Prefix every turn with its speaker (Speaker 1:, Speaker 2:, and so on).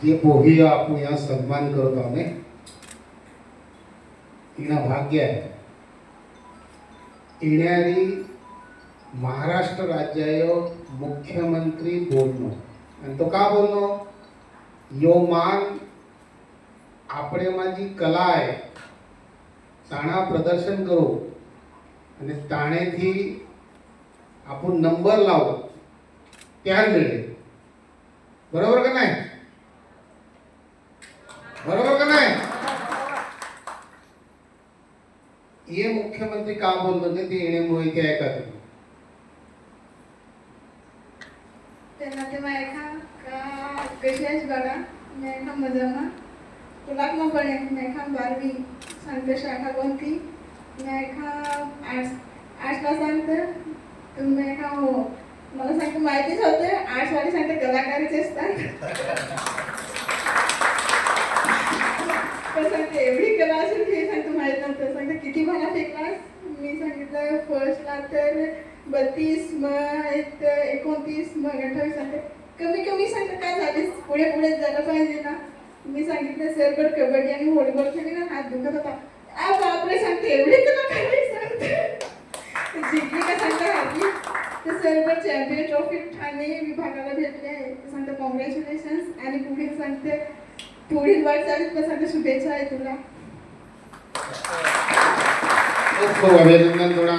Speaker 1: ये पोही आपू यहाँ सम्मान करत आहोत इना भाग्य आहे येणारी महाराष्ट्र राज्यायो मुख्यमंत्री बोलणं आणि तो का बोलणं यो मान આપણે માજી કલા है ताणा प्रदर्शन करो અને તાણેથી आपण नंबर लावो त्या मिळेल बरोबर का नाही बरोबर का नाही ये मुख्यमंत्री का बोलतो ते येण्यामुळे ते ऐका तुम्ही
Speaker 2: त्यांना ते मायका का कशाच बघा मायका मजामा तुलाक मग पण मायका 12वी सांगते शाखा कोणती मायका आर्ट्सला सांगते तुम्ही मायका हो मला सांगते माहितीच होते आर्ट्स वाली सांगते कलाकारीचे असतात पण सांगते एवढी कला असेल की सांगते माहित नव्हतं सांगते किती भाला फेकलास मी सांगितलं फर्स्टला तर 32 मग 29 मग 28 सांगते कमी सांगते काय झाले पुढे झालं पाहिजे ना मी सांगितलं सर पण कबड्डी आणि व्हॉलीबॉल खेळली ना हात दुखत होता बापरे सांगते एवढी कला करायची सांगते जिंकली का सांगते हाती ते सर पण चॅम्पियन ट्रॉफी ठाणे विभागाला भेटले आहे ते सांगते कॉंग्रॅच्युलेशन्स आणि पुढील सांगते पुढील वाटचालीत पण सांगते शुभेच्छा आहे तुला
Speaker 1: खूप अभिनंदन थोडा